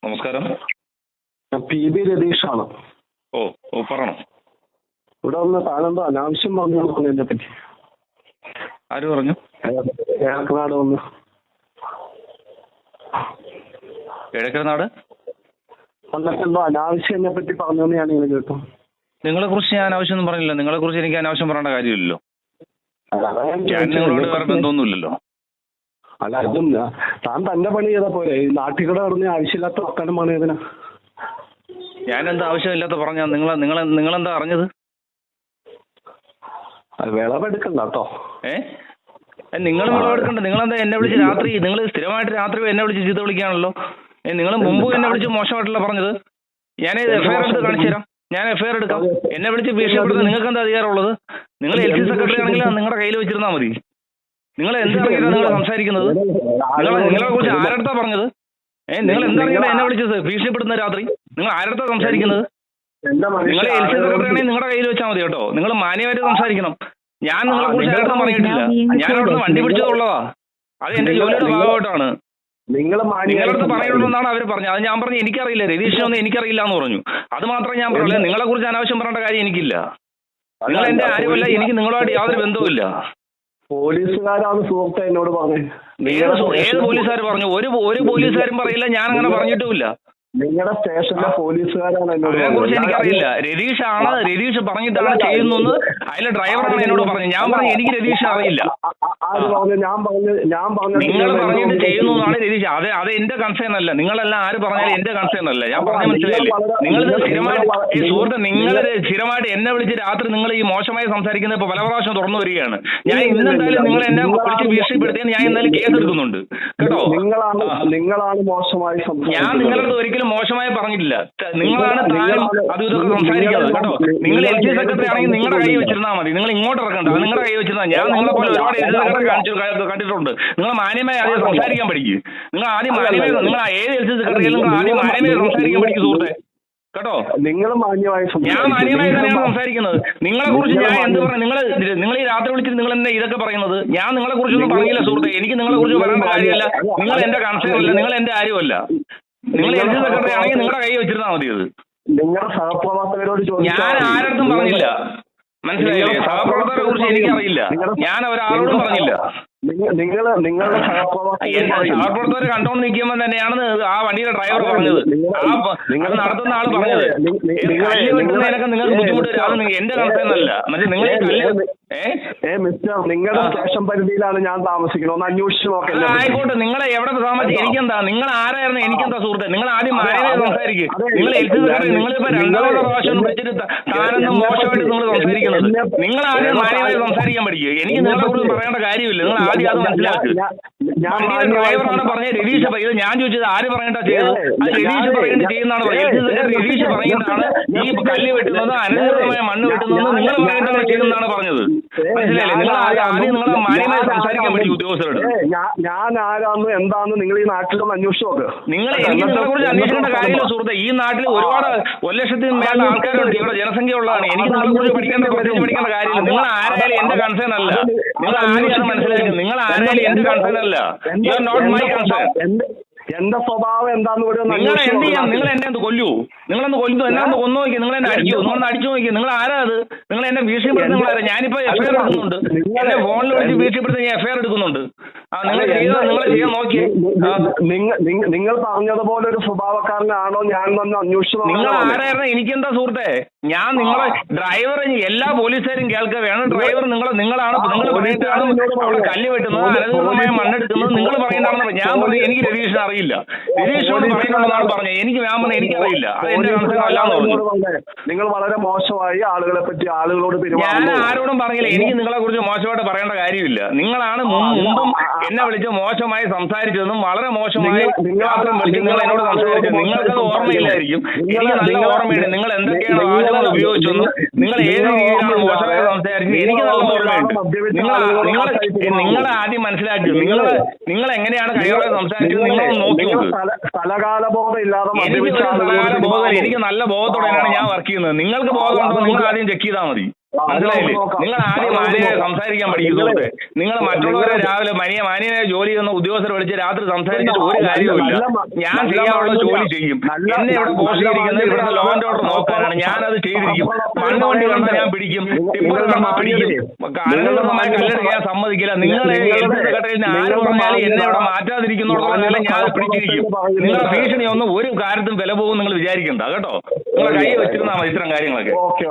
നമസ്കാരം. PB രതീഷാണ്. ഓ ഓ പറയണം. ഇവിടെ വന്ന് താനെന്തോ അനാവശ്യം പറഞ്ഞു എന്നെ പറ്റി. ആര് പറഞ്ഞു? ഏക്കനാട് വന്ന്. എടക്കരനാട് വന്നിട്ട് എന്തോ അനാവശ്യം എന്നെ പറ്റി പറഞ്ഞെന്ന് ഞാൻ ഇങ്ങനെ കേട്ടു. നിങ്ങളെ കുറിച്ച് ഞാൻ അനാവശ്യമൊന്നും പറഞ്ഞില്ല. നിങ്ങളെ കുറിച്ച് എനിക്ക് അനാവശ്യം പറയേണ്ട കാര്യമില്ലല്ലോ. ഞാൻ നിങ്ങളോട് വേറെ ബന്ധമൊന്നുമില്ലല്ലോ. അല്ല, ഇതും താൻ തന്നെ പണി ചെയ്താ പോരെ. ഈ നാട്ടിൽ കൂടെ പറഞ്ഞ ആവശ്യമില്ലാത്ത വർത്താനം പണി ചെയ്തതിനാ. ഞാൻ എന്താ ആവശ്യമില്ലാത്ത പറഞ്ഞാ നിങ്ങളെന്താ അറിഞ്ഞത്? വിളവെടുക്കണ്ട കേട്ടോ. നിങ്ങൾ വിളവെടുക്കണ്ട. നിങ്ങളെന്താ എന്നെ വിളിച്ച് രാത്രി, നിങ്ങൾ സ്ഥിരമായിട്ട് രാത്രി എന്നെ വിളിച്ച് ചീത്ത വിളിക്കുകയാണല്ലോ. നിങ്ങൾ മുമ്പ് എന്നെ വിളിച്ച് മോശമായിട്ടല്ല പറഞ്ഞത്. ഞാൻ എഫ്ഐആർ എടുത്ത് കാണിച്ചു തരാം. ഞാൻ എഫ്ഐആർ എടുക്കാം. എന്നെ വിളിച്ച് ഭീഷണിപ്പെടുത്താൻ നിങ്ങൾക്ക് എന്താ അധികാരമുള്ളത്? നിങ്ങൾ LC സെക്രട്ടറി ആണെങ്കിൽ നിങ്ങളുടെ കയ്യിൽ വെച്ചിരുന്നാൽ മതി. നിങ്ങൾ എന്താണ് നിങ്ങൾ സംസാരിക്കുന്നത്? നിങ്ങളെ കുറിച്ച് ആരടുത്താ പറഞ്ഞത്? നിങ്ങൾ എന്താണ് എന്നെ വിളിച്ചത് ഭീഷണിപ്പെടുന്ന രാത്രി? നിങ്ങൾ ആരടുത്താ സംസാരിക്കുന്നത്? നിങ്ങൾ LC സെക്രട്ടറി ആണെങ്കിൽ നിങ്ങളുടെ കയ്യിൽ വെച്ചാൽ മതി കേട്ടോ. നിങ്ങൾ മാന്യമായിട്ട് സംസാരിക്കണം. ഞാൻ നിങ്ങളെ കുറിച്ച് ആരടുത്തും പറഞ്ഞിട്ടില്ല. ഞാൻ അവിടുന്ന് വണ്ടി പിടിച്ചതുള്ളതാ. അത് എന്റെ ജോലിയുടെ ഭാഗമായിട്ടാണ്. നിങ്ങളടുത്ത് പറയുള്ളൂന്നാണ് അവർ പറഞ്ഞത്. അത് ഞാൻ പറഞ്ഞു എനിക്കറിയില്ല, രതീഷിനൊന്നും എനിക്കറിയില്ല എന്ന് പറഞ്ഞു. അത് മാത്രമേ ഞാൻ പറഞ്ഞില്ല. നിങ്ങളെ കുറിച്ച് അനാവശ്യം പറയേണ്ട കാര്യം എനിക്കില്ല. നിങ്ങൾ എന്റെ ആരുമല്ല. എനിക്ക് നിങ്ങളുമായിട്ട് യാതൊരു ബന്ധവുമില്ല. പോലീസുകാരാണ് സുഹൃത്തെ എന്നോട് പറഞ്ഞത്. ഏത് പോലീസുകാർ പറഞ്ഞു? ഒരു പോലീസുകാരും പറയില്ല. ഞാൻ അങ്ങനെ പറഞ്ഞിട്ടുമില്ല. നിങ്ങളുടെ സ്റ്റേഷനിലെ പോലീസുകാരാണ് എന്നോട്. അതിനെ കുറിച്ച് എനിക്കറിയില്ല. രതീഷ് പറഞ്ഞിട്ടാണ് ചെയ്യുന്നത്. അതിലെ ഡ്രൈവറാണ് എന്നോട് പറഞ്ഞത്. ഞാൻ പറഞ്ഞു എനിക്ക് രതീഷ് അറിയില്ല. നിങ്ങൾ പറഞ്ഞിട്ട് ചെയ്യുന്നു എന്നാണ് രതീഷ്. അത് എന്റെ കൺസേൺ അല്ല. നിങ്ങളെല്ലാം ആര് പറഞ്ഞാലും എന്റെ കൺസേൺ അല്ല. ഞാൻ പറഞ്ഞ മനസ്സിലായില്ലേ? നിങ്ങൾ സ്ഥിരമായിട്ട് സുഹൃത്ത്, നിങ്ങൾ സ്ഥിരമായിട്ട് എന്നെ വിളിച്ച് രാത്രി നിങ്ങൾ ഈ മോശമായി സംസാരിക്കുന്നത് ഇപ്പൊ പല പ്രാവശ്യം തുറന്നു വരികയാണ്. ഞാൻ ഇന്നെന്തായാലും നിങ്ങൾ എന്നെ വിളിച്ച് ഭീഷണിപ്പെടുത്തിയാൽ ഞാൻ എന്തായാലും കേസ് എടുക്കുന്നുണ്ട് കേട്ടോ. നിങ്ങളാണ് മോശമായി. ഞാൻ നിങ്ങളടുത്ത് ഒരിക്കലും മോശമായി പറഞ്ഞിട്ടില്ല. നിങ്ങളാണ് താനും അതും ഇതൊക്കെ സംസാരിക്കുന്നത് കേട്ടോ. നിങ്ങൾ LC സെക്രട്ടറി ആണെങ്കിൽ നിങ്ങളുടെ കൈ വെച്ചിരുന്നാൽ മതി. നിങ്ങൾ ഇങ്ങോട്ട് ഇറക്കണ്ട. നിങ്ങളുടെ കൈ വെച്ചിരുന്നാൽ. ഞാൻ നിങ്ങളെ പോലെ ഒരുപാട് LC സെക്രട്ടറി കണ്ടിട്ടുണ്ട്. നിങ്ങൾ മാന്യമായി ആദ്യം സംസാരിക്കാൻ പഠിക്കും. നിങ്ങൾ ആദ്യം മാന്യമായി, നിങ്ങൾ ഏത് LC സെക്രട്ടറിയും നിങ്ങൾ ആദ്യം മാന്യമായി സംസാരിക്കാൻ പഠിക്കും സുഹൃത്തെ കേട്ടോ. നിങ്ങൾ മാന്യമായി, ഞാൻ മാന്യമായി തന്നെയാണ് സംസാരിക്കുന്നത്. നിങ്ങളെ കുറിച്ച് ഞാൻ എന്ത് പറഞ്ഞു? നിങ്ങൾ ഈ രാത്രി വിളിച്ചിട്ട് നിങ്ങൾ എന്നെ ഇതൊക്കെ പറയുന്നത്? ഞാൻ നിങ്ങളെ കുറിച്ചൊന്നും പറഞ്ഞില്ല സുഹൃത്തെ. എനിക്ക് നിങ്ങളെ കുറിച്ച് പറയേണ്ട കാര്യമല്ല. നിങ്ങൾ എന്റെ കൺസേൺ അല്ല. നിങ്ങൾ എന്റെ ആരുമല്ല. നിങ്ങൾ LC സെക്രട്ടറി ആണെങ്കിൽ നിങ്ങളുടെ കൈ വെച്ചിരുന്നാൽ മതി. അത് നിങ്ങളുടെ സഹപ്രവർത്തകരോട് ഞാൻ ആരടുത്തും പറഞ്ഞില്ല. മനസ്സിലായില്ലേ? സഹപ്രവർത്തകരെ കുറിച്ച് എനിക്കറിയില്ല. ഞാൻ ഒരാളോടും പറഞ്ഞില്ല. നിങ്ങളുടെ സഹപ്രവർത്തകർ കണ്ടോണ്ട് നിൽക്കുമ്പോൾ തന്നെയാണ് ആ വണ്ടിയുടെ ഡ്രൈവർ പറഞ്ഞത്. നിങ്ങൾ നടത്തുന്ന ആള് പറഞ്ഞത് കല്ല് വെട്ടുന്നതിനൊക്കെ നിങ്ങൾക്ക് ബുദ്ധിമുട്ട് വരും. അത് എന്റെ കൺസേൺ മറ്റേ നിങ്ങൾ മിസ്റ്റർ, നിങ്ങളുടെ സ്റ്റേഷൻ പരിധിയിലാണ് ഞാൻ താമസിക്കുന്നത്. ഒന്ന് അന്വേഷിച്ച് നോക്കാം. ആയിക്കോട്ടെ, നിങ്ങളെ എവിടെ താമസിച്ച് എനിക്കെന്താ? നിങ്ങൾ ആരായിരുന്നു? എനിക്കെന്താ സുഹൃത്തെ? നിങ്ങൾ ആദ്യം മാന്യമായി സംസാരിക്കും. നിങ്ങൾ LC സെക്രട്ടറി, നിങ്ങളിപ്പോ രണ്ടാമത്തെ പ്രാവശ്യം വിളിച്ചിട്ട് താനെന്നും മോശമായിട്ട് നിങ്ങൾ സംസാരിക്കുന്നത്. നിങ്ങൾ ആദ്യം മാന്യമായി സംസാരിക്കാൻ പഠിക്കുക. എനിക്ക് നിങ്ങളെ കുറിച്ച് പറയേണ്ട കാര്യമില്ല. നിങ്ങൾ ആദ്യം അത് മനസ്സിലാക്കുക. ഡ്രൈവറാണ് പറഞ്ഞത് രതീഷ് പറയുന്നത്. ഞാൻ ചോദിച്ചത് ആര് പറഞ്ഞിട്ടാ ചെയ്തത്? അത് രതീഷ് പറയേണ്ടി ചെയ്യുന്നതാണ് പറഞ്ഞത്. രതീഷ് പറയുന്നതാണ് ഈ കല്ല് വെട്ടുന്നത്, അനധികൃതമായ മണ്ണ് വെട്ടുന്നത് നിങ്ങൾ പറയേണ്ടതാണ് ചെയ്യുന്നതാണ് പറഞ്ഞത്. മനസ്സിലായില്ലേ? നിങ്ങൾ ആദ്യം നിങ്ങളെ മാന്യമായി സംസാരിക്കാൻ പഠിക്കും ഉദ്യോഗസ്ഥരോട്. ഞാൻ ആരാന്ന് എന്താന്ന് നിങ്ങൾ ഈ നാട്ടിലൊന്ന് അന്വേഷിച്ച് നോക്ക്. എനിക്ക് നിങ്ങളെ കുറിച്ച് അന്വേഷിക്കേണ്ട കാര്യമില്ല സുഹൃത്തെ. ഈ നാട്ടിൽ ഒരുപാട് 1,00,000 മേലെ ആൾക്കാരുണ്ട്. ഇവിടെ ജനസംഖ്യ ഉള്ളതാണ്. എനിക്ക് നിങ്ങളെ കുറിച്ച് പഠിക്കേണ്ട കാര്യമില്ല. നിങ്ങൾ ആരായാലും എന്റെ കൺസേൺ അല്ല. നിങ്ങൾ ആരെയാണ് മനസ്സിലാക്കുന്നത്? നിങ്ങൾ ആരായാലും എന്റെ കൺസേൺ അല്ല. You are not my concern. എന്റെ സ്വഭാവം എന്താന്ന് കൂടി നിങ്ങൾ എന്ത് ചെയ്യാം? നിങ്ങൾ എന്നെ എന്ത് കൊല്ലൂ? നിങ്ങളെന്ത് കൊല്ലു? എന്നെ ഒന്ന് കൊന്നു നോക്കി. നിങ്ങൾ എന്നെ അടിക്കൂ. നിങ്ങളൊന്ന് അടിച്ചു നോക്കി. നിങ്ങൾ ആരാ അത്? നിങ്ങൾ എന്നെ ഭീഷണിപ്പെടുത്തുന്ന നിങ്ങളാരാ? ഞാനിപ്പോ FIR എടുക്കുന്നുണ്ട്. എന്നെ ഫോണിൽ വിളിച്ച് ഭീഷണിപ്പെടുത്തി ഞാൻ FIR എടുക്കുന്നുണ്ട്. നിങ്ങൾ ചെയ്യാൻ നോക്കിയേ. നിങ്ങൾ പറഞ്ഞതുപോലെ ഒരു സ്വഭാവക്കാരനാണോ ഞാൻ അന്വേഷിച്ചു. നിങ്ങൾ ആരായിരുന്നു? എനിക്കെന്താ സുഹൃത്തെ? ഞാൻ നിങ്ങളെ ഡ്രൈവർ, എല്ലാ പോലീസുകാരും കേൾക്കുക വേണം. ഡ്രൈവർ നിങ്ങളാണ്. നിങ്ങൾ പറയുന്നതാണ് അവിടെ കല്ല് വെട്ടുന്നത്, അനധികൃതമായ മണ്ണെടുക്കുന്നത് നിങ്ങൾ പറയുന്നതാണെന്ന് ഞാൻ പറഞ്ഞു. എനിക്ക് രതീഷിനെ അറിയില്ല. രതീഷിനോട് പറയുന്നുണ്ടെന്നാണ് പറഞ്ഞത്. ഞാൻ പറഞ്ഞു എനിക്കറിയില്ല. അത് എന്റെ കൺസേൺ അല്ലാന്ന് പറഞ്ഞു. നിങ്ങൾ വളരെ മോശമായി ആളുകളെ പറ്റി ആളുകളോട് ഞാൻ ആരോടും പറഞ്ഞില്ല. എനിക്ക് നിങ്ങളെ കുറിച്ച് മോശമായിട്ട് പറയേണ്ട കാര്യമില്ല. നിങ്ങളാണ് മുമ്പും എന്നെ വിളിച്ച് മോശമായി സംസാരിച്ചതെന്നും വളരെ മോശമായി മാത്രം വിളിച്ച് നിങ്ങൾ എന്നോട് സംസാരിച്ചത്. നിങ്ങൾക്കത് ഓർമ്മയില്ലായിരിക്കും. എനിക്ക് നല്ല ഓർമ്മയുണ്ട്. നിങ്ങൾ എന്തൊക്കെയാണ് വാചകങ്ങൾ ഉപയോഗിച്ചെന്നും നിങ്ങൾ ഏത് രീതിയിലാണ് മോശമായി സംസാരിച്ചത് എനിക്ക് നല്ല ഓർമ്മയുണ്ട്. നിങ്ങൾ ആദ്യം മനസ്സിലാക്കി. നിങ്ങൾ എങ്ങനെയാണ് കൈയോടെ സംസാരിച്ചത് നിങ്ങൾ നോക്കി നോക്ക്. സ്ഥലകാലബോധം ഇല്ലാതെ എനിക്ക് നല്ല ബോധത്തോടെയാണ് ഞാൻ വർക്ക് ചെയ്യുന്നത്. നിങ്ങൾക്ക് ബോധമുണ്ടോ? നിങ്ങൾ ആദ്യം ചെക്ക് ചെയ്താൽ മതി. മനസ്സിലായില്ലേ? നിങ്ങൾ ആദ്യം മാന്യമായി സംസാരിക്കാൻ പഠിക്കുന്നത്. നിങ്ങൾ മറ്റുള്ളവരെ രാവിലെ മാന്യമായ ജോലി ചെയ്യുന്ന ഉദ്യോഗസ്ഥരെ വിളിച്ച് രാത്രി സംസാരിച്ചിട്ട് ഒരു കാര്യവുമില്ല. ഞാൻ ചെയ്യാനുള്ള ജോലി ചെയ്യും. എന്നെ ഇവിടെ പോസ്റ്റ് ചെയ്തിരിക്കുന്നത് ഇവിടുത്തെ ലോ ആൻഡ് ഓർഡർ നോക്കാനാണ്. ഞാനത് ചെയ്തിരിക്കും. മണ്ണ് വണ്ടി കണ്ടാൽ ഞാൻ പിടിക്കും, ടിപ്പർ കണ്ടാൽ പിടിക്കും, അനന്തമായി കല്ലെടുക്കാൻ ഞാൻ സമ്മതിക്കില്ല. നിങ്ങളെ ഹെൽത്ത് സെക്രട്ടറിന് ആര് പറഞ്ഞാലും എന്നെ ഇവിടെ മാറ്റാതിരിക്കുന്നുള്ള നില ഞാൻ പിടിച്ചിരിക്കും. നിങ്ങളുടെ ഭീഷണി ഒന്നും ഒരു കാര്യത്തും വില പോകും നിങ്ങൾ വിചാരിക്കണ്ട കേട്ടോ. നിങ്ങളെ കൈ വെച്ചിരുന്നാൽ മതി ഇത്തരം കാര്യങ്ങളൊക്കെ. ഓക്കെ.